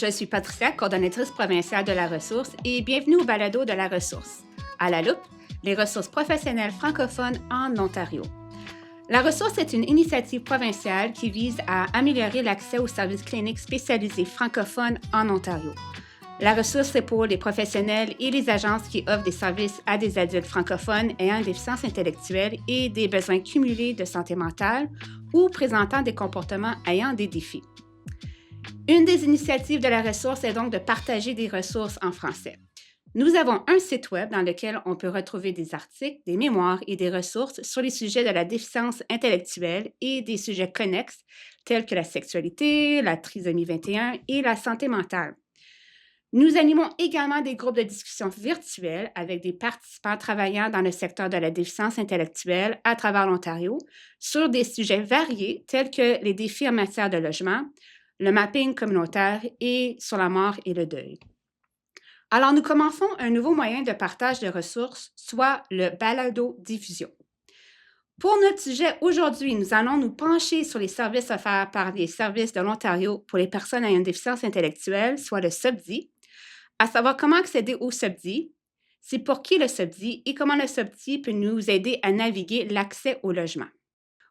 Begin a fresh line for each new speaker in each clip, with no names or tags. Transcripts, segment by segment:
Je suis Patricia, coordonnatrice provinciale de la ressource et bienvenue au balado de la ressource. À la loupe, les ressources professionnelles francophones en Ontario. La ressource est une initiative provinciale qui vise à améliorer l'accès aux services cliniques spécialisés francophones en Ontario. La ressource est pour les professionnels et les agences qui offrent des services à des adultes francophones ayant une déficience intellectuelle et des besoins cumulés de santé mentale ou présentant des comportements ayant des défis. Une des initiatives de la ressource est donc de partager des ressources en français. Nous avons un site web dans lequel on peut retrouver des articles, des mémoires et des ressources sur les sujets de la déficience intellectuelle et des sujets connexes tels que la sexualité, la trisomie 21 et la santé mentale. Nous animons également des groupes de discussion virtuels avec des participants travaillant dans le secteur de la déficience intellectuelle à travers l'Ontario sur des sujets variés tels que les défis en matière de logement, le mapping communautaire et sur la mort et le deuil. Alors, nous commençons un nouveau moyen de partage de ressources, soit le balado-diffusion. Pour notre sujet aujourd'hui, nous allons nous pencher sur les services offerts par les services de l'Ontario pour les personnes ayant une déficience intellectuelle, soit le SOBDI, à savoir comment accéder au SOBDI, c'est pour qui le SOBDI et comment le SOBDI peut nous aider à naviguer l'accès au logement.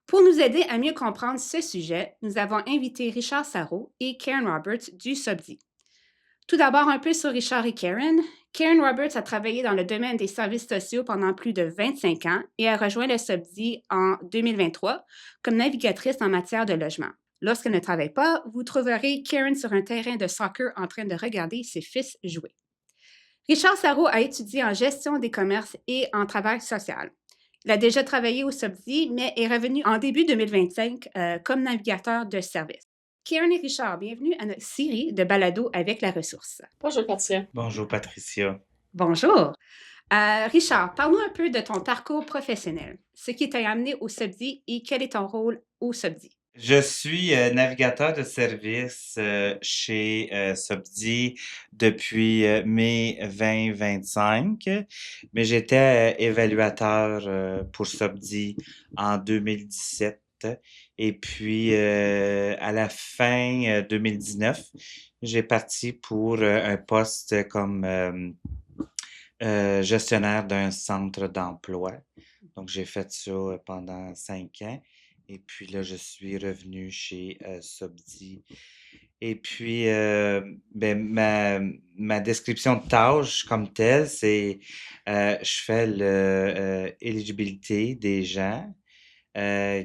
Pour nous aider à mieux comprendre ce sujet, nous avons invité Richard Sarreau et Karen Roberts du SOBDI. Tout d'abord, un peu sur Richard et Karen. Karen Roberts a travaillé dans le domaine des services sociaux pendant plus de 25 ans et a rejoint le SOBDI en 2023 comme navigatrice en matière de logement. Lorsqu'elle ne travaille pas, vous trouverez Karen sur un terrain de soccer en train de regarder ses fils jouer. Richard Sarreau a étudié en gestion des commerces et en travail social. Il a déjà travaillé au SOBDI, mais est revenu en début 2025 comme navigateur de service. Karen et Richard, bienvenue à notre série de balados avec la ressource.
Bonjour, Patricia.
Bonjour, Patricia.
Bonjour. Richard, parle-nous un peu de ton parcours professionnel, ce qui t'a amené au SOBDI et quel est ton rôle au SOBDI?
Je suis navigateur de service chez SOBDI depuis mai 2025, mais j'étais évaluateur pour SOBDI en 2017. Et puis, à la fin 2019, j'ai parti pour un poste comme gestionnaire d'un centre d'emploi. Donc, j'ai fait ça pendant 5 ans. Et puis là, je suis revenu chez SOBDI. Et puis, ma description de tâche comme telle, c'est je fais l'éligibilité des gens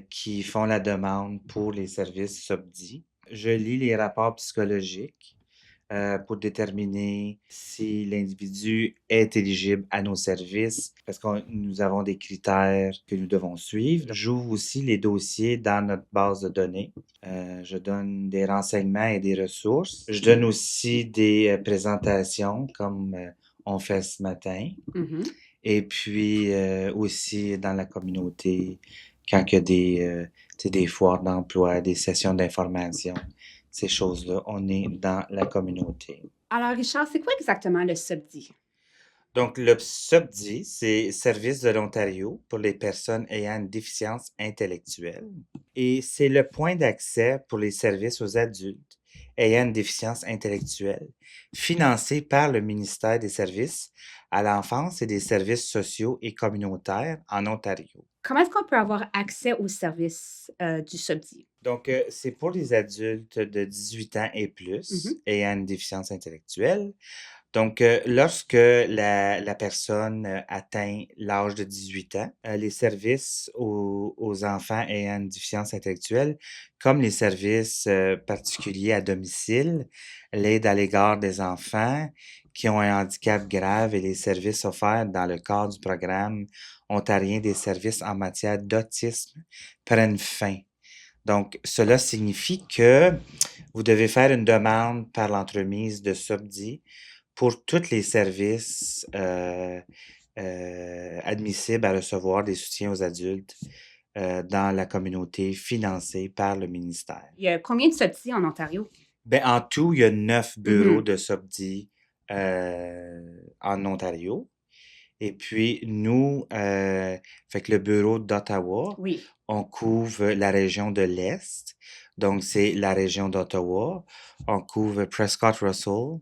qui font la demande pour les services SOBDI. Je lis les rapports psychologiques pour déterminer si l'individu est éligible à nos services, parce que nous avons des critères que nous devons suivre. J'ouvre aussi les dossiers dans notre base de données. Je donne des renseignements et des ressources. Je donne aussi des présentations comme on fait ce matin.
Mm-hmm.
Et puis aussi dans la communauté, quand il y a des foires d'emploi, des sessions d'information, ces choses-là, on est dans la communauté.
Alors, Richard, c'est quoi exactement le SOBDI?
Donc, le SOBDI, c'est Service de l'Ontario pour les personnes ayant une déficience intellectuelle. Et c'est le point d'accès pour les services aux adultes ayant une déficience intellectuelle, financé par le ministère des Services à l'enfance et des services sociaux et communautaires en Ontario.
Comment est-ce qu'on peut avoir accès aux services du SOBDI?
Donc, c'est pour les adultes de 18 ans et plus
Mm-hmm.
ayant une déficience intellectuelle. Donc, lorsque la personne atteint l'âge de 18 ans, les services aux enfants ayant une déficience intellectuelle, comme les services particuliers à domicile, l'aide à l'égard des enfants qui ont un handicap grave et les services offerts dans le cadre du programme ontarien des services en matière d'autisme prennent fin. Donc, cela signifie que vous devez faire une demande par l'entremise de SOBDI pour tous les services admissibles à recevoir des soutiens aux adultes dans la communauté financés par le ministère.
Il y a combien de SOBDI en Ontario?
Ben, en tout, il y a 9 bureaux
Mm-hmm.
de SOBDI en Ontario. Et puis, nous, fait que le bureau d'Ottawa,
Oui.
on couvre la région de l'Est. Donc, c'est la région d'Ottawa. On couvre Prescott-Russell,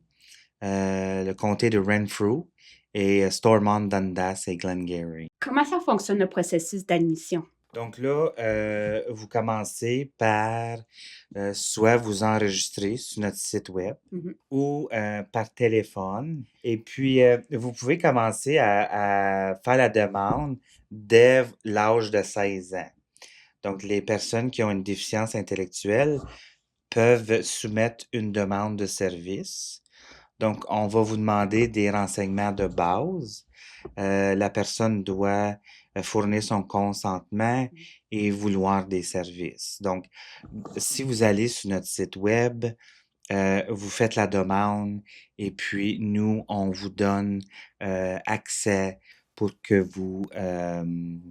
le comté de Renfrew et Stormont, Dundas et Glengarry.
Comment ça fonctionne le processus d'admission?
Donc là, vous commencez par soit vous enregistrer sur notre site web
Mhm.
ou par téléphone. Et puis, vous pouvez commencer à faire la demande dès l'âge de 16 ans. Donc, les personnes qui ont une déficience intellectuelle peuvent soumettre une demande de service. Donc, on va vous demander des renseignements de base. La personne doit fournir son consentement et vouloir des services. Donc, si vous allez sur notre site web, vous faites la demande et puis nous, on vous donne accès pour que vous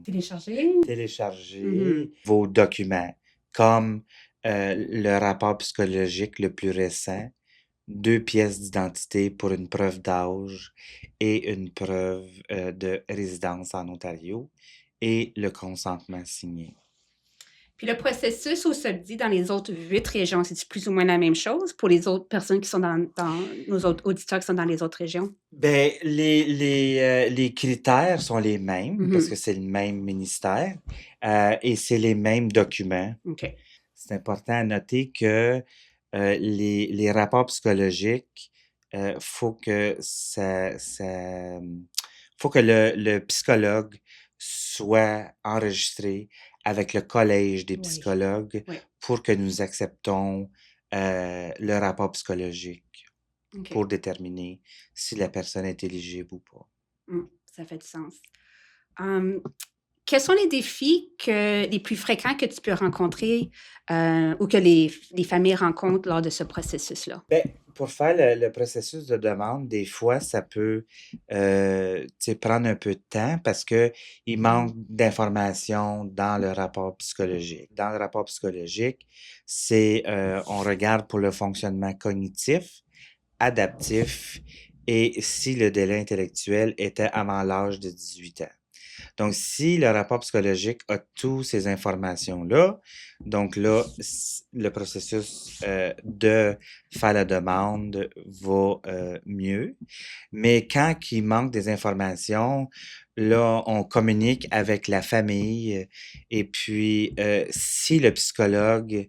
Télécharger?
téléchargez vos documents, comme le rapport psychologique le plus récent, 2 pièces d'identité pour une preuve d'âge et une preuve de résidence en Ontario et le consentement signé.
Puis le processus au SOPDI dans les autres 8 régions, c'est plus ou moins la même chose pour les autres personnes qui sont dans nos autres auditeurs qui sont dans les autres régions?
Ben, les critères sont les mêmes parce que c'est le même ministère et c'est les mêmes documents.
OK.
C'est important à noter que les rapports psychologiques, faut que faut que le psychologue soit enregistré avec le collège des
Oui.
psychologues
Oui.
pour que nous acceptons le rapport psychologique
OK.
pour déterminer si la personne est éligible ou pas.
Ça fait du sens. Quels sont les défis les plus fréquents que tu peux rencontrer ou que les familles rencontrent lors de ce processus-là?
Ben, pour faire le processus de demande, des fois, ça peut tu sais, prendre un peu de temps parce que il manque d'informations dans le rapport psychologique. Dans le rapport psychologique, c'est on regarde pour le fonctionnement cognitif, adaptif et si le délai intellectuel était avant l'âge de 18 ans. Donc, si le rapport psychologique a toutes ces informations-là, donc là, le processus de faire la demande va mieux. Mais quand il manque des informations, là, on communique avec la famille et puis si le psychologue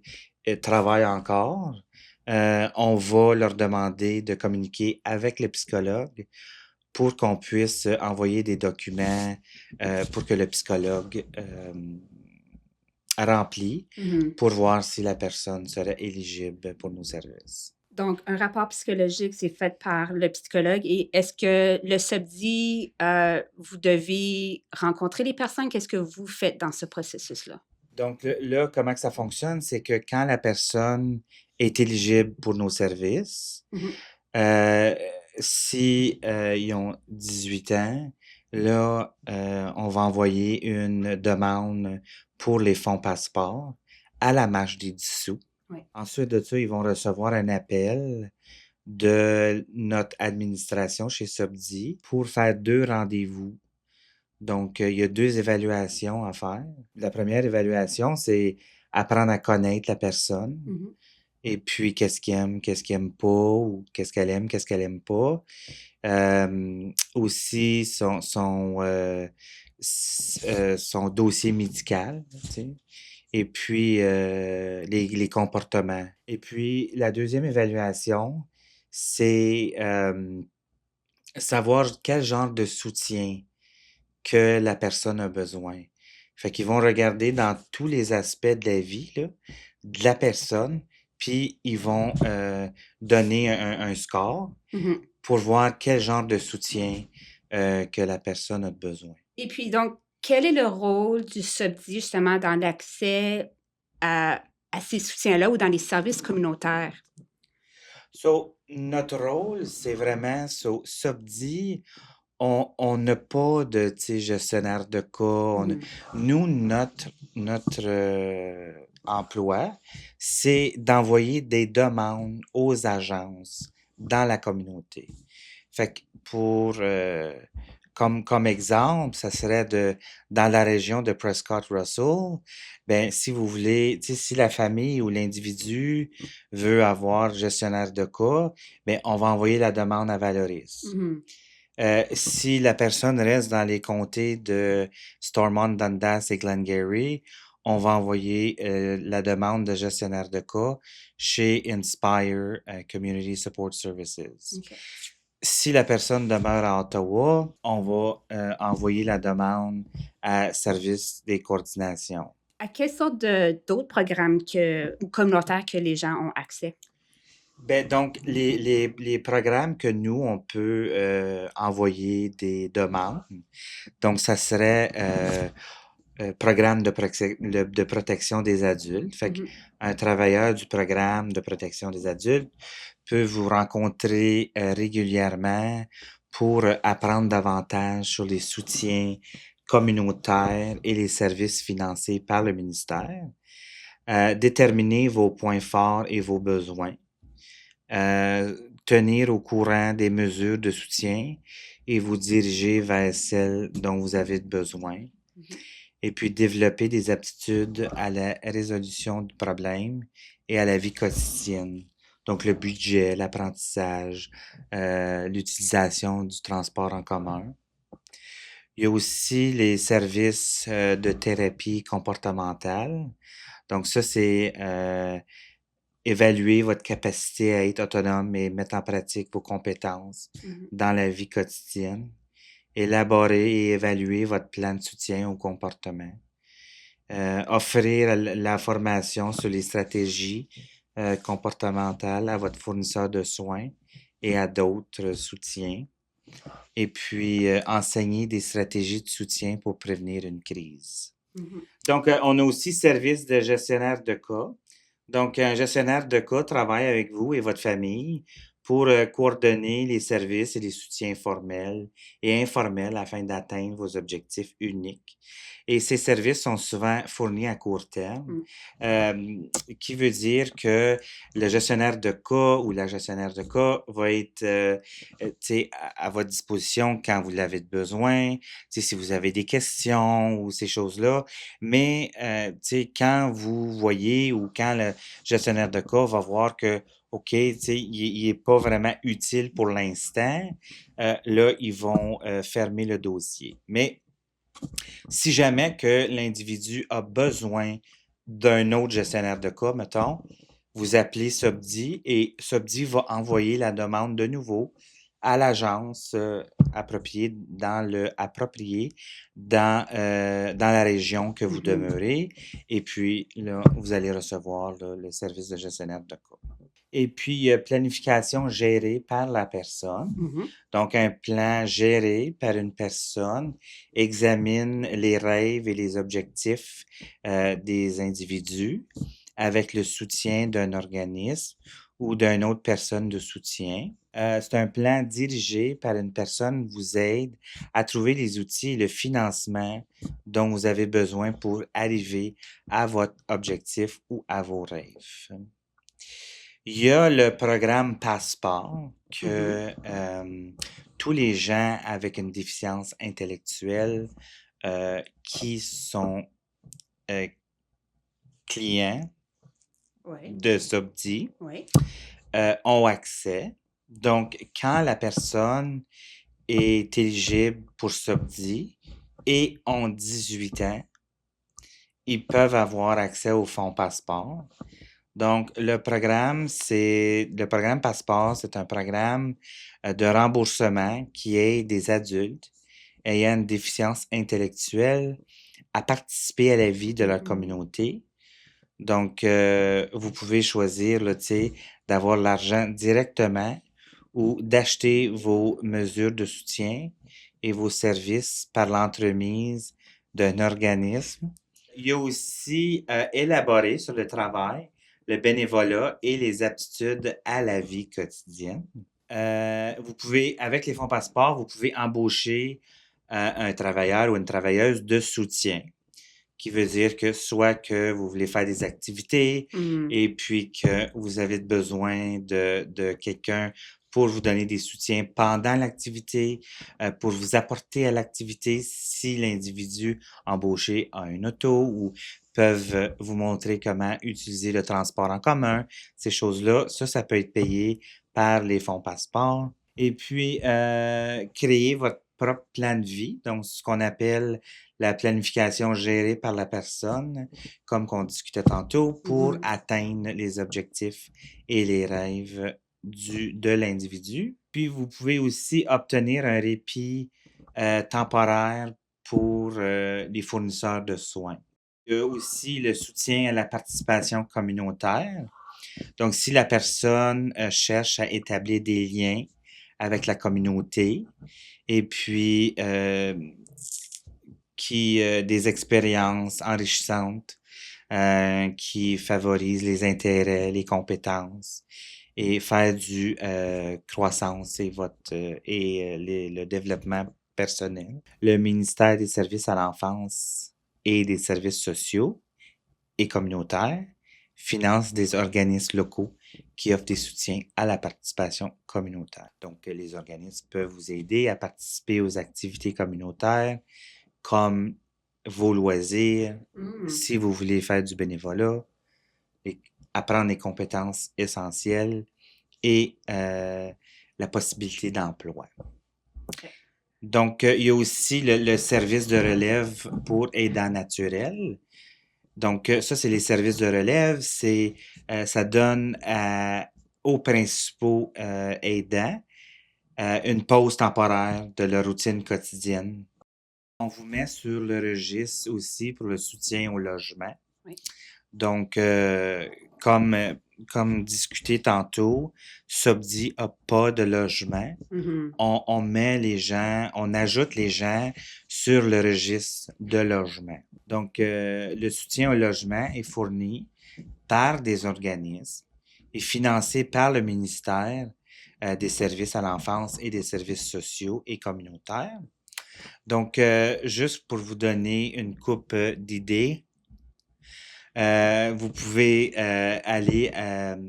travaille encore, on va leur demander de communiquer avec le psychologue pour qu'on puisse envoyer des documents pour que le psychologue remplit pour voir si la personne serait éligible pour nos services.
Donc, un rapport psychologique, c'est fait par le psychologue. Et est-ce que le SOPDI, vous devez rencontrer les personnes? Qu'est-ce que vous faites dans ce processus-là?
Donc là, comment que ça fonctionne, c'est que quand la personne est éligible pour nos services, si ils ont 18 ans, là, on va envoyer une demande pour les fonds passeport à la marge des dissous.
Oui.
Ensuite de ça, ils vont recevoir un appel de notre administration chez SOPDI pour faire 2 rendez-vous. Donc, il y a 2 évaluations à faire. La première évaluation, c'est apprendre à connaître la personne. Et puis, qu'est-ce qu'il aime pas, ou qu'est-ce qu'elle aime pas. Aussi, son dossier médical, tu sais. Et puis, les comportements. Et puis, la deuxième évaluation, c'est savoir quel genre de soutien que la personne a besoin. Fait qu'ils vont regarder dans tous les aspects de la vie, là, de la personne, puis ils vont donner un score pour voir quel genre de soutien que la personne a besoin.
Et puis, donc, quel est le rôle du SOPDI justement dans l'accès à ces soutiens-là ou dans les services communautaires?
So, notre rôle, c'est vraiment, SOPDI, on n'a pas de gestionnaire de cas. Nous, notre emploi, c'est d'envoyer des demandes aux agences dans la communauté. Fait que pour Comme exemple, ça serait dans la région de Prescott-Russell, ben, si vous voulez, tu sais, si la famille ou l'individu veut avoir gestionnaire de cas, ben, on va envoyer la demande à Valoris.
Mhm.
Si la personne reste dans les comtés de Stormont, Dundas et Glengarry, on va envoyer la demande de gestionnaire de cas chez Inspire Community Support Services.
OK.
Si la personne demeure à Ottawa, on va envoyer la demande à Service des coordinations.
À quelle sorte d'autres programmes ou communautaires que les gens ont accès?
Ben, donc, les programmes que nous, on peut envoyer des demandes, donc ça serait programme de protection des adultes. Fait
Mhm.
qu'un travailleur du programme de protection des adultes peut vous rencontrer régulièrement pour apprendre davantage sur les soutiens communautaires et les services financés par le ministère, déterminer vos points forts et vos besoins, tenir au courant des mesures de soutien et vous diriger vers celles dont vous avez besoin.
Mhm.
Et puis développer des aptitudes à la résolution du problème et à la vie quotidienne. Donc le budget, l'apprentissage, l'utilisation du transport en commun. Il y a aussi les services de thérapie comportementale. Donc ça, c'est évaluer votre capacité à être autonome et mettre en pratique vos compétences
Mhm.
dans la vie quotidienne. Élaborer et évaluer votre plan de soutien au comportement. Offrir la formation sur les stratégies comportementales à votre fournisseur de soins et à d'autres soutiens. Et puis, enseigner des stratégies de soutien pour prévenir une crise.
Mhm.
Donc, on a aussi service de gestionnaire de cas. Donc, un gestionnaire de cas travaille avec vous et votre famille pour coordonner les services et les soutiens formels et informels afin d'atteindre vos objectifs uniques. Et ces services sont souvent fournis à court terme, qui veut dire que le gestionnaire de cas ou la gestionnaire de cas va être à votre disposition quand vous l'avez besoin, si vous avez des questions ou ces choses-là. Mais quand vous voyez ou quand le gestionnaire de cas va voir que OK, il n'est pas vraiment utile pour l'instant, là, ils vont fermer le dossier. Mais si jamais que l'individu a besoin d'un autre gestionnaire de cas, mettons, vous appelez SOBDI et SOBDI va envoyer la demande de nouveau à l'agence appropriée dans la région que vous demeurez. Et puis, là, vous allez recevoir le service de gestionnaire de cas. Et puis, planification gérée par la personne.
Mhm.
Donc, un plan géré par une personne examine les rêves et les objectifs des individus avec le soutien d'un organisme ou d'une autre personne de soutien. C'est un plan dirigé par une personne qui vous aide à trouver les outils et le financement dont vous avez besoin pour arriver à votre objectif ou à vos rêves. Il y a le programme Passeport que tous les gens avec une déficience intellectuelle qui sont clients
Oui.
de SOBDI
Oui.
ont accès. Donc, quand la personne est éligible pour SOBDI et ont 18 ans, ils peuvent avoir accès au fonds Passeport. Donc, le programme Passeport, c'est un programme de remboursement qui aide des adultes ayant une déficience intellectuelle à participer à la vie de leur communauté. Donc, vous pouvez choisir là, d'avoir l'argent directement ou d'acheter vos mesures de soutien et vos services par l'entremise d'un organisme. Il y a aussi élaboré sur le travail, le bénévolat et les aptitudes à la vie quotidienne. Vous pouvez, avec les fonds Passeport, vous pouvez embaucher un travailleur ou une travailleuse de soutien, qui veut dire que soit que vous voulez faire des activités
Mhm.
et puis que vous avez besoin de quelqu'un pour vous donner des soutiens pendant l'activité, pour vous apporter à l'activité si l'individu embauché a une auto ou peuvent vous montrer comment utiliser le transport en commun, ces choses-là. Ça peut être payé par les fonds Passeport. Et puis, créer votre propre plan de vie, donc ce qu'on appelle la planification gérée par la personne, comme qu'on discutait tantôt, pour atteindre les objectifs et les rêves de l'individu. Puis, vous pouvez aussi obtenir un répit temporaire pour les fournisseurs de soins. Il y a aussi le soutien à la participation communautaire. Donc, si la personne cherche à établir des liens avec la communauté et puis des expériences enrichissantes qui favorisent les intérêts, les compétences et faire du croissance et le développement personnel. Le ministère des Services à l'enfance et des services sociaux et communautaires finance des organismes locaux qui offrent des soutiens à la participation communautaire. Donc, les organismes peuvent vous aider à participer aux activités communautaires comme vos loisirs, si vous voulez faire du bénévolat, apprendre les compétences essentielles et la possibilité d'emploi.
Okay.
Donc, il y a aussi le service de relève pour aidants naturels. Donc, ça, c'est les services de relève. Ça donne aux principaux aidants une pause temporaire de leur routine quotidienne. On vous met sur le registre aussi pour le soutien au logement.
Oui.
Donc, comme discuté tantôt, SOBDI n'a pas de logement. On met les gens, on ajoute les gens sur le registre de logement. Donc, le soutien au logement est fourni par des organismes et financé par le ministère des Services à l'enfance et des services sociaux et communautaires. Donc, juste pour vous donner une coupe d'idées, vous pouvez aller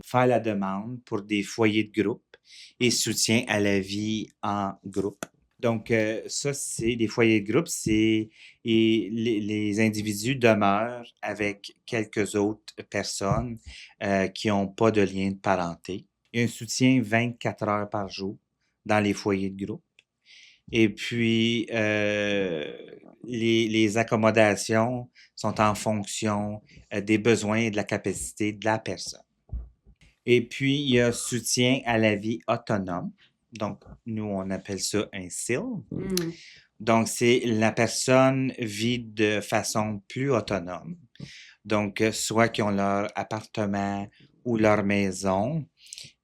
faire la demande pour des foyers de groupe et soutien à la vie en groupe. Donc, ça, c'est des foyers de groupe, les individus demeurent avec quelques autres personnes qui n'ont pas de lien de parenté. Il y a un soutien 24 heures par jour dans les foyers de groupe. Et puis, les accommodations sont en fonction des besoins et de la capacité de la personne. Et puis, il y a soutien à la vie autonome. Donc, nous, on appelle ça un SIL. Donc, c'est la personne vit de façon plus autonome. Donc, soit qu'ils ont leur appartement ou leur maison.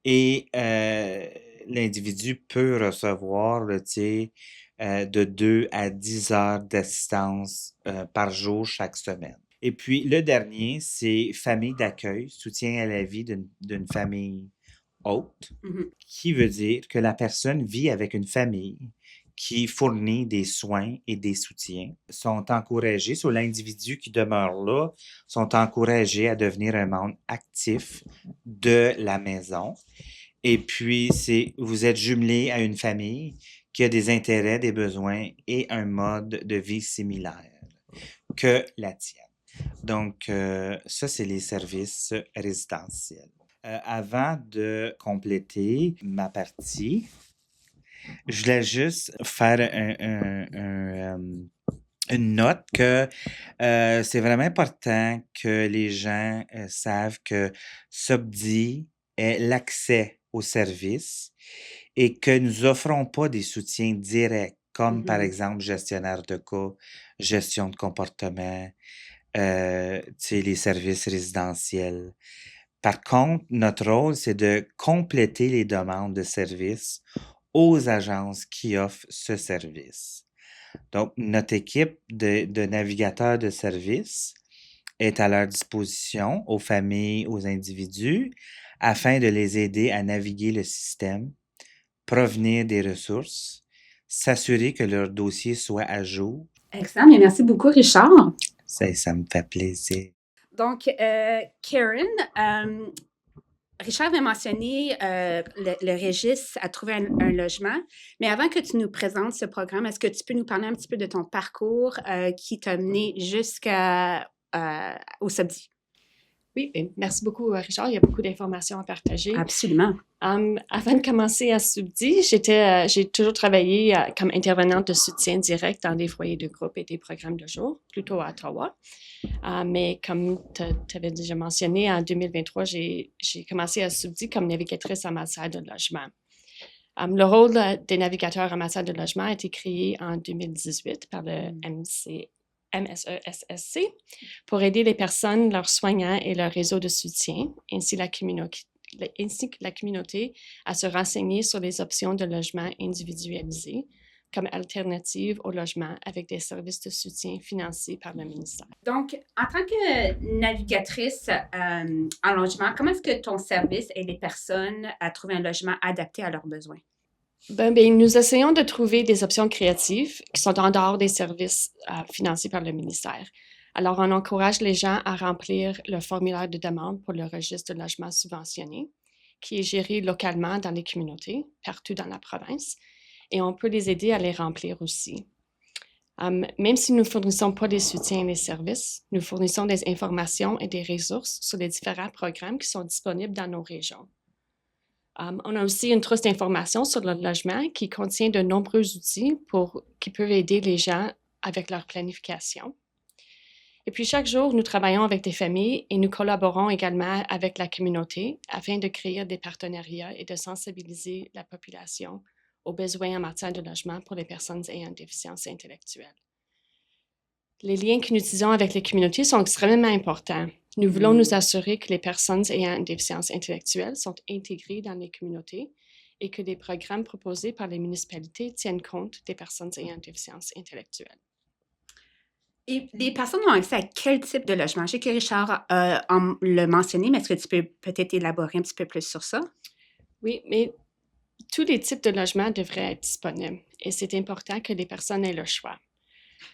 Et l'individu peut recevoir de 2 à 10 heures d'assistance par jour chaque semaine. Et puis, le dernier, c'est famille d'accueil, soutien à la vie d'une famille haute, qui veut dire que la personne vit avec une famille qui fournit des soins et des soutiens, sont encouragés, sur l'individu qui demeure là, sont encouragés à devenir un membre actif de la maison. Et puis, vous êtes jumelé à une famille qui a des intérêts, des besoins et un mode de vie similaire que la tienne. Donc, ça, c'est les services résidentiels. Avant de compléter ma partie, je voulais juste faire une note que c'est vraiment important que les gens savent que SOBDI est l'accès aux services et que nous offrons pas des soutiens directs comme par exemple gestionnaire de cas, gestion de comportement, les services résidentiels. Par contre, notre rôle, c'est de compléter les demandes de services aux agences qui offrent ce service. Donc, notre équipe de navigateurs de services est à leur disposition aux familles, aux individus, afin de les aider à naviguer le système, provenir des ressources, s'assurer que leur dossier soit à jour.
Excellent, bien, merci beaucoup, Richard.
Ça me fait plaisir.
Donc, Karen, Richard avait mentionné le registre à trouver un logement, mais avant que tu nous présentes ce programme, est-ce que tu peux nous parler un petit peu de ton parcours qui t'a mené au SOBDI?
Oui, merci beaucoup, Richard. Il y a beaucoup d'informations à partager.
Absolument.
Avant de commencer à SOBDI, j'ai toujours travaillé comme intervenante de soutien direct dans des foyers de groupe et des programmes de jour, plutôt à Ottawa. Mais comme tu avais déjà mentionné, en 2023, j'ai commencé à SOBDI comme navigatrice en matière de logement. Le rôle des navigateurs en matière de logement a été créé en 2018 par le MSESSC pour aider les personnes, leurs soignants et leur réseau de soutien, ainsi que la communauté à se renseigner sur les options de logement individualisé comme alternative au logement avec des services de soutien financés par le ministère.
Donc, en tant que navigatrice en logement, comment est-ce que ton service aide les personnes à trouver un logement adapté à leurs besoins?
Nous essayons de trouver des options créatives qui sont en dehors des services financés par le ministère. Alors, on encourage les gens à remplir le formulaire de demande pour le registre de logement subventionné, qui est géré localement dans les communautés, partout dans la province, et on peut les aider à les remplir aussi. Même si nous ne fournissons pas des soutiens et des services, nous fournissons des informations et des ressources sur les différents programmes qui sont disponibles dans nos régions. On a aussi une trousse d'informations sur le logement qui contient de nombreux outils qui peuvent aider les gens avec leur planification. Et puis, chaque jour, nous travaillons avec des familles et nous collaborons également avec la communauté afin de créer des partenariats et de sensibiliser la population aux besoins en matière de logement pour les personnes ayant une déficience intellectuelle. Les liens que nous utilisons avec les communautés sont extrêmement importants. Nous voulons nous assurer que les personnes ayant une déficience intellectuelle sont intégrées dans les communautés et que les programmes proposés par les municipalités tiennent compte des personnes ayant une déficience intellectuelle.
Et les personnes ont accès à quel type de logement? Je sais que Richard l'a mentionné, mais est-ce que tu peux peut-être élaborer un petit peu plus sur ça?
Oui, mais tous les types de logements devraient être disponibles et c'est important que les personnes aient le choix.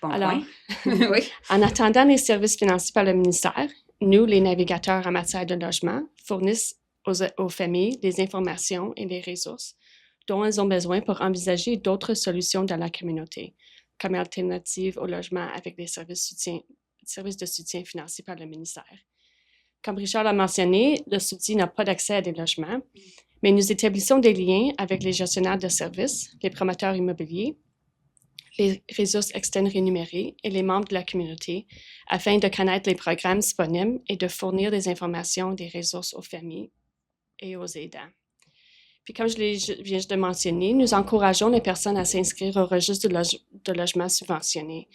Bon
Alors,
oui.
En attendant les services financés par le ministère, nous, les navigateurs en matière de logement, fournissent aux familles des informations et des ressources dont elles ont besoin pour envisager d'autres solutions dans la communauté, comme alternative au logement avec des services de soutien financés par le ministère. Comme Richard l'a mentionné, le SOBDI n'a pas d'accès à des logements, mais nous établissons des liens avec les gestionnaires de services, les promoteurs immobiliers, les ressources externes rémunérées et les membres de la communauté afin de connaître les programmes disponibles et de fournir des informations, des ressources aux familles et aux aidants. Puis comme je viens de mentionner, nous encourageons les personnes à s'inscrire au registre de logement subventionné.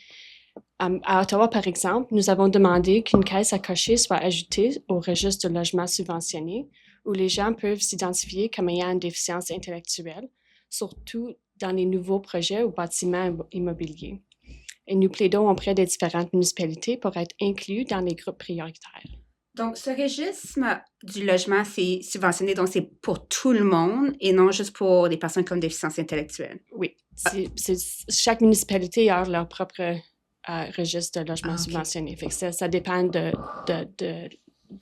À Ottawa, par exemple, nous avons demandé qu'une caisse à cocher soit ajoutée au registre de logement subventionné où les gens peuvent s'identifier comme ayant une déficience intellectuelle, surtout dans les nouveaux projets ou bâtiments immobiliers. Et nous plaidons auprès des différentes municipalités pour être inclus dans les groupes prioritaires.
Donc, ce registre du logement, c'est subventionné, donc c'est pour tout le monde et non juste pour les personnes comme déficience intellectuelle.
Oui, chaque municipalité a leur propre registre de logement subventionné. Fait que ça dépend du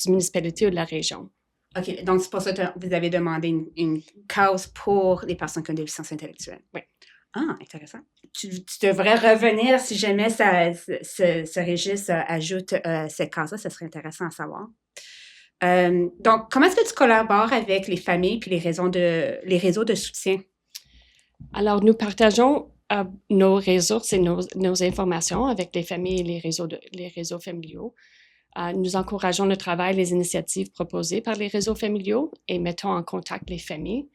municipalité ou de la région.
OK, donc c'est pour ça que vous avez demandé une cause pour les personnes comme déficience intellectuelle.
Oui.
Ah, intéressant. Tu devrais revenir si jamais ce registre ajoute cette case-là, ce serait intéressant à savoir. Donc, comment est-ce que tu collabores avec les familles puis les réseaux de soutien?
Alors, nous partageons nos ressources et nos informations avec les familles et les réseaux familiaux. Nous encourageons le travail et les initiatives proposées par les réseaux familiaux et mettons en contact les familles.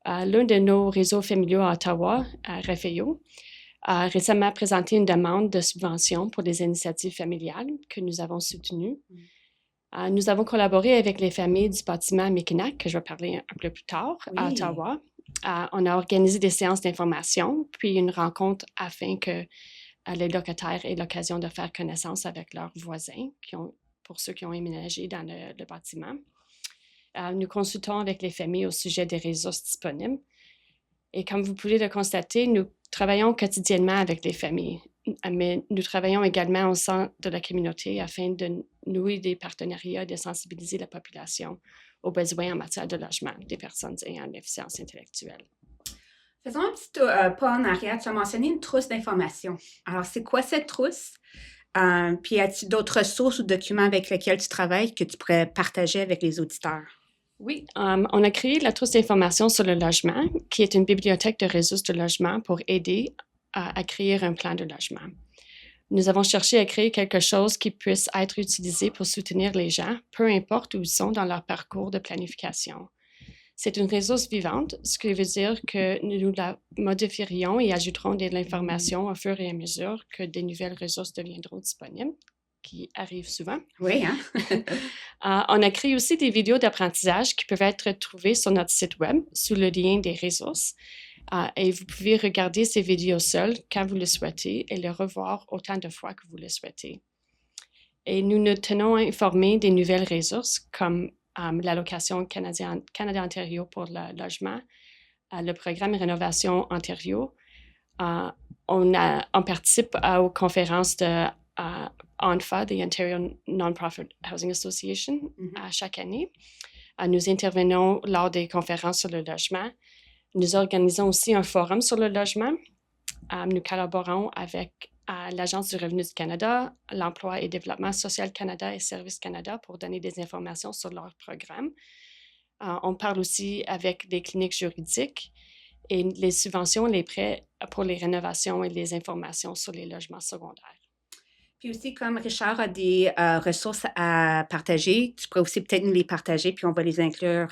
L'un de nos réseaux familiaux à Ottawa, Raffaello, a récemment présenté une demande de subvention pour des initiatives familiales que nous avons soutenues. Nous avons collaboré avec les familles du bâtiment Mekinac, que je vais parler un peu plus tard, à Ottawa. On a organisé des séances d'information, puis une rencontre afin que les locataires aient l'occasion de faire connaissance avec leurs voisins, pour ceux qui ont emménagé dans le bâtiment. Nous consultons avec les familles au sujet des ressources disponibles. Et comme vous pouvez le constater, nous travaillons quotidiennement avec les familles, mais nous travaillons également au sein de la communauté afin de nouer des partenariats et de sensibiliser la population aux besoins en matière de logement des personnes ayant une déficience intellectuelle.
Faisons un petit pas en arrière. Tu as mentionné une trousse d'informations. Alors, c'est quoi cette trousse? Puis, as-tu d'autres ressources ou documents avec lesquels tu travailles que tu pourrais partager avec les auditeurs?
Oui, on a créé la trousse d'informations sur le logement, qui est une bibliothèque de ressources de logement pour aider à créer un plan de logement. Nous avons cherché à créer quelque chose qui puisse être utilisé pour soutenir les gens, peu importe où ils sont dans leur parcours de planification. C'est une ressource vivante, ce qui veut dire que nous la modifierions et ajouterons de l'information au fur et à mesure que des nouvelles ressources deviendront disponibles, qui arrivent souvent.
Oui, hein?
On a créé aussi des vidéos d'apprentissage qui peuvent être trouvées sur notre site web sous le lien des ressources. Et vous pouvez regarder ces vidéos seules quand vous le souhaitez et les revoir autant de fois que vous le souhaitez. Et nous nous tenons informés des nouvelles ressources comme l'allocation Canada-Ontario pour le logement, le programme Rénovation Ontario. On participe aux conférences de ONFA, the Ontario Non-Profit Housing Association, chaque année. Nous intervenons lors des conférences sur le logement. Nous organisons aussi un forum sur le logement. Nous collaborons avec l'Agence du revenu du Canada, l'Emploi et Développement social Canada et Services Canada pour donner des informations sur leurs programmes. On parle aussi avec les cliniques juridiques et les subventions, les prêts pour les rénovations et les informations sur les logements secondaires.
Puis aussi, comme Richard a des ressources à partager, tu pourrais aussi peut-être nous les partager, puis on va les inclure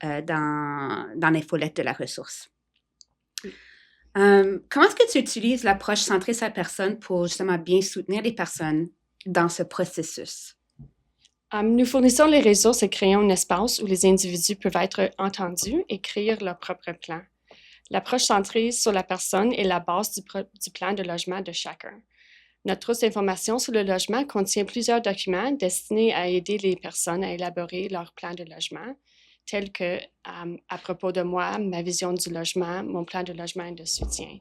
dans l'infolette de la ressource. Comment est-ce que tu utilises l'approche centrée sur la personne pour justement bien soutenir les personnes dans ce processus?
Nous fournissons les ressources et créons un espace où les individus peuvent être entendus et créer leur propre plan. L'approche centrée sur la personne est la base du plan de logement de chacun. Notre trousse d'informations sur le logement contient plusieurs documents destinés à aider les personnes à élaborer leur plan de logement, tels que à propos de moi, ma vision du logement, mon plan de logement et de soutien.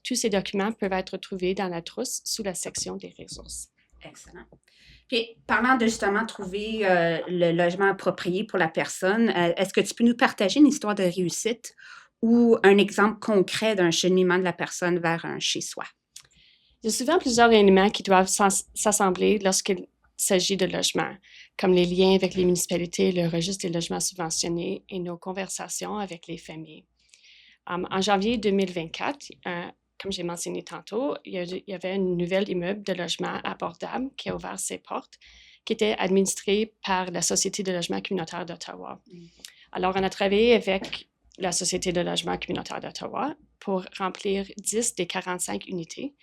Tous ces documents peuvent être trouvés dans la trousse sous la section des ressources.
Excellent. Puis, parlant de justement trouver le logement approprié pour la personne, est-ce que tu peux nous partager une histoire de réussite ou un exemple concret d'un cheminement de la personne vers un chez-soi?
Il y a souvent plusieurs éléments qui doivent s'assembler lorsqu'il s'agit de logement, comme les liens avec les municipalités, le registre des logements subventionnés et nos conversations avec les familles. En janvier 2024, comme j'ai mentionné tantôt, il y avait un nouvel immeuble de logement abordable qui a ouvert ses portes, qui était administré par la Société de logement communautaire d'Ottawa. Alors, on a travaillé avec la Société de logement communautaire d'Ottawa pour remplir 10 des 45 unités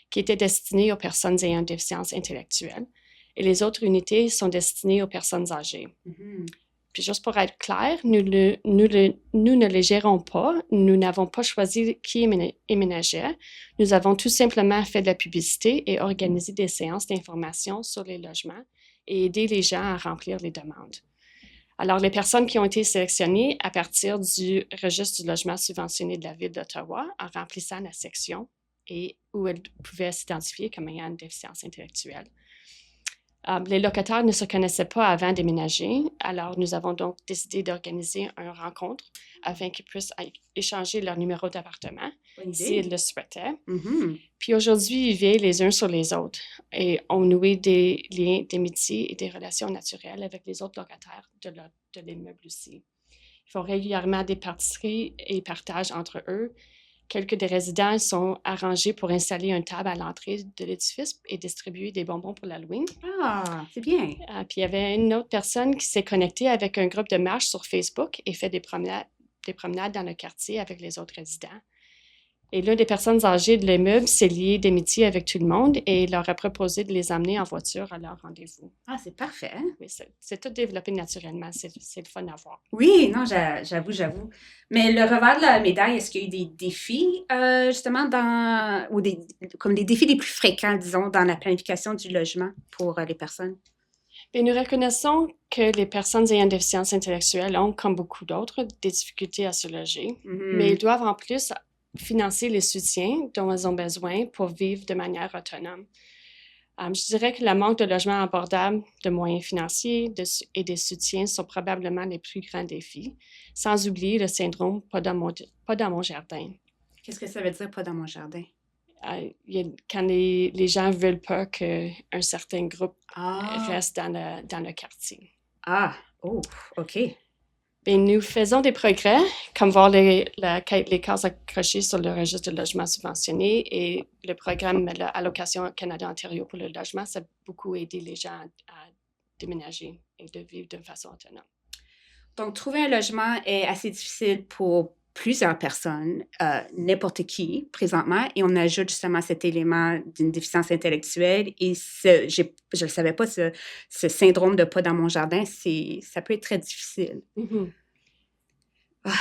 qui étaient destinées aux personnes ayant une déficience intellectuelle. Et les autres unités sont destinées aux personnes âgées. Puis juste pour être clair, nous ne les gérons pas. Nous n'avons pas choisi qui éménageait. Nous avons tout simplement fait de la publicité et organisé des séances d'information sur les logements et aidé les gens à remplir les demandes. Alors, les personnes qui ont été sélectionnées à partir du registre du logement subventionné de la Ville d'Ottawa en remplissant la section et où elles pouvaient s'identifier comme ayant une déficience intellectuelle. Les locataires ne se connaissaient pas avant d'éménager, alors nous avons donc décidé d'organiser une rencontre afin qu'ils puissent échanger leur numéro d'appartement s'ils le souhaitaient. Puis aujourd'hui, ils vivent les uns sur les autres et ont noué des liens d'amitié et des relations naturelles avec les autres locataires de l'immeuble aussi. Ils font régulièrement des parties et partages entre eux. Quelques des résidents sont arrangés pour installer une table à l'entrée de l'édifice et distribuer des bonbons pour l'Halloween.
Ah, c'est bien.
Puis il y avait une autre personne qui s'est connectée avec un groupe de marche sur Facebook et fait des promenades dans le quartier avec les autres résidents. Et l'une des personnes âgées de l'immeuble s'est liée d'amitié avec tout le monde et leur a proposé de les emmener en voiture à leur rendez-vous.
Ah, c'est parfait.
Oui, c'est tout développé naturellement. C'est le fun à voir.
Oui, non, j'avoue. Mais le revers de la médaille, est-ce qu'il y a eu des défis, justement, comme les défis les plus fréquents, disons, dans la planification du logement pour les personnes?
Bien, nous reconnaissons que les personnes ayant une déficience intellectuelle ont, comme beaucoup d'autres, des difficultés à se loger, mais ils doivent en plus financer les soutiens dont elles ont besoin pour vivre de manière autonome. Je dirais que le manque de logements abordables, de moyens financiers et des soutiens sont probablement les plus grands défis, sans oublier le syndrome pas dans mon jardin.
Qu'est-ce que ça veut dire, pas dans mon jardin?
Quand les gens ne veulent pas qu'un certain groupe
Ah,
reste dans le quartier.
oh, OK.
Bien, nous faisons des progrès, comme voir les cases accrochées sur le registre de logement subventionné et le programme Allocation Canada-Ontario pour le logement, ça a beaucoup aidé les gens à déménager et de vivre de façon autonome.
Donc, trouver un logement est assez difficile pour plusieurs personnes, n'importe qui, présentement, et on ajoute justement cet élément d'une déficience intellectuelle et je ne le savais pas, ce syndrome de pas dans mon jardin, ça peut être très difficile.
Mm-hmm.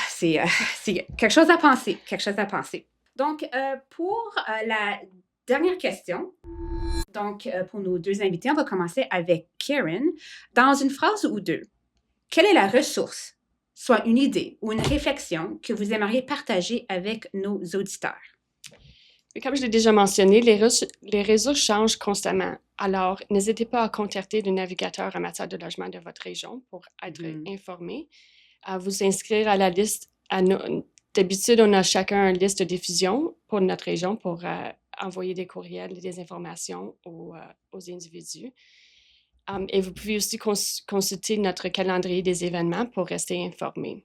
C'est quelque chose à penser, quelque chose à penser. Donc, pour la dernière question, donc pour nos deux invités, on va commencer avec Karen. Dans une phrase ou deux, quelle est la ressource, soit une idée ou une réflexion que vous aimeriez partager avec nos auditeurs?
Et comme je l'ai déjà mentionné, les réseaux changent constamment. Alors, n'hésitez pas à contacter le navigateur en matière de logement de votre région pour être informé, à vous inscrire à la liste. D'habitude, on a chacun une liste de diffusion pour notre région pour envoyer des courriels et des informations aux individus. Et vous pouvez aussi consulter notre calendrier des événements pour rester informé.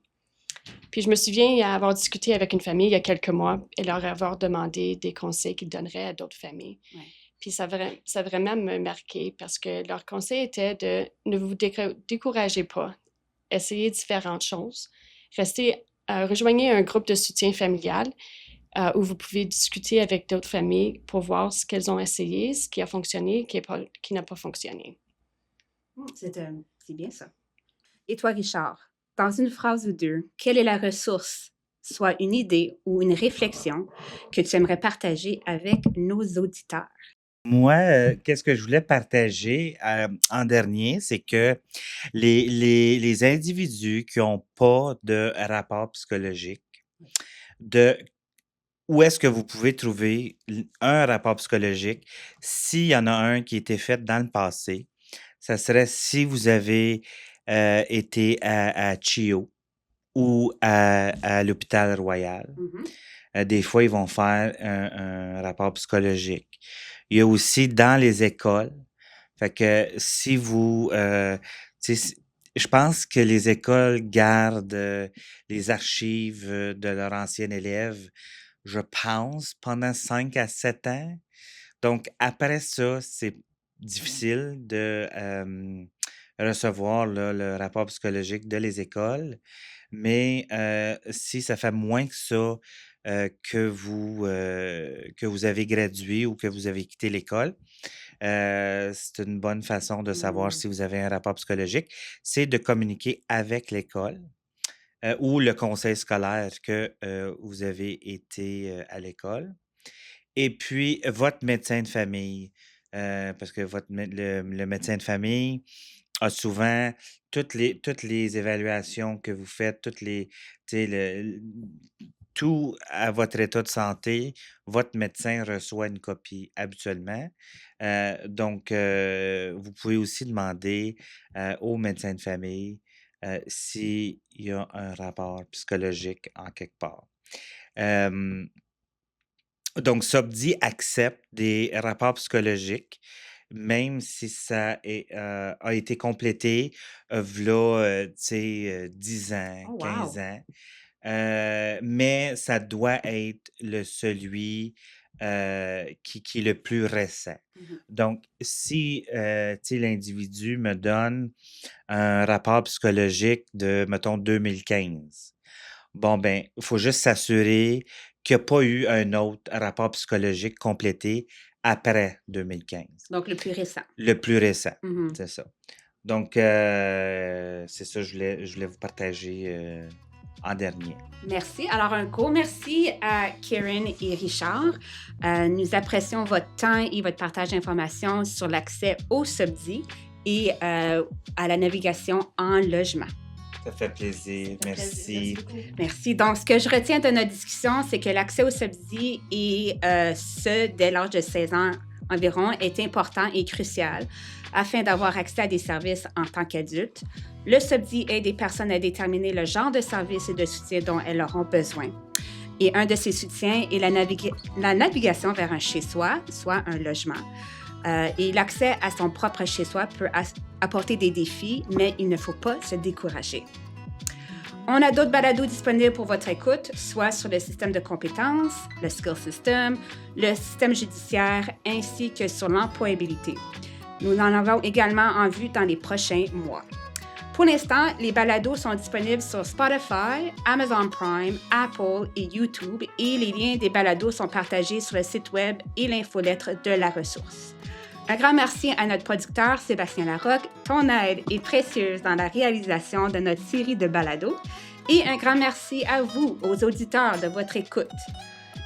Puis je me souviens avoir discuté avec une famille il y a quelques mois et leur avoir demandé des conseils qu'ils donneraient à d'autres familles. Ouais. Puis ça a vraiment me marqué parce que leur conseil était de ne vous découragez pas, essayez différentes choses, rejoignez un groupe de soutien familial où vous pouvez discuter avec d'autres familles pour voir ce qu'elles ont essayé, ce qui a fonctionné, qui n'a pas fonctionné.
C'est bien ça. Et toi, Richard, dans une phrase ou deux, quelle est la ressource, soit une idée ou une réflexion que tu aimerais partager avec nos auditeurs?
Moi, qu'est-ce que je voulais partager en dernier, c'est que les individus qui n'ont pas de rapport psychologique, où est-ce que vous pouvez trouver un rapport psychologique s'il y en a un qui a été fait dans le passé, ça serait si vous avez été à CHEO ou à l'hôpital Royal. Des fois, ils vont faire un rapport psychologique. Il y a aussi dans les écoles. Fait que si vous... je pense que les écoles gardent les archives de leur ancien élève, je pense, pendant 5 à 7 ans. Donc, après ça, c'est difficile de recevoir là, le rapport psychologique de les écoles. Mais si ça fait moins que ça que vous avez gradué ou que vous avez quitté l'école, c'est une bonne façon de savoir si vous avez un rapport psychologique, c'est de communiquer avec l'école ou le conseil scolaire que vous avez été à l'école. Et puis, votre médecin de famille, parce que le médecin de famille a souvent toutes les évaluations que vous faites, tout à votre état de santé, votre médecin reçoit une copie habituellement. Donc, vous pouvez aussi demander au médecin de famille s'il y a un rapport psychologique en quelque part. Donc, SOPDI accepte des rapports psychologiques, même si ça a été complété v'là, 10 ans,
Oh, wow.
15 ans. Mais ça doit être celui qui est le plus récent. Donc, si l'individu me donne un rapport psychologique de, mettons, 2015, bon, ben, il faut juste s'assurer qu'il n'y a pas eu un autre rapport psychologique complété après 2015.
Donc, le plus récent.
Le plus récent, c'est ça. Donc, c'est ça, je voulais vous partager en dernier.
Merci. Alors, un gros merci à Karen et Richard. Nous apprécions votre temps et votre partage d'informations sur l'accès au SOPDI et à la navigation en logement.
Ça fait plaisir. Merci.
Merci. Donc, ce que je retiens de notre discussion, c'est que l'accès au SOPDI est dès l'âge de 16 ans environ est important et crucial afin d'avoir accès à des services en tant qu'adulte. Le SUBDI aide les personnes à déterminer le genre de services et de soutien dont elles auront besoin. Et un de ces soutiens est la navigation vers un chez-soi, soit un logement. Et l'accès à son propre chez-soi peut apporter des défis, mais il ne faut pas se décourager. On a d'autres balados disponibles pour votre écoute, soit sur le système de compétences, le Skill System, le système judiciaire, ainsi que sur l'employabilité. Nous en avons également en vue dans les prochains mois. Pour l'instant, les balados sont disponibles sur Spotify, Amazon Prime, Apple et YouTube et les liens des balados sont partagés sur le site web et l'infolettre de la ressource. Un grand merci à notre producteur Sébastien Larocque. Ton aide est précieuse dans la réalisation de notre série de balados. Et un grand merci à vous, aux auditeurs, de votre écoute.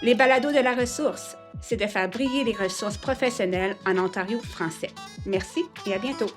Les balados de la ressource, c'est de faire briller les ressources professionnelles en Ontario français. Merci et à bientôt.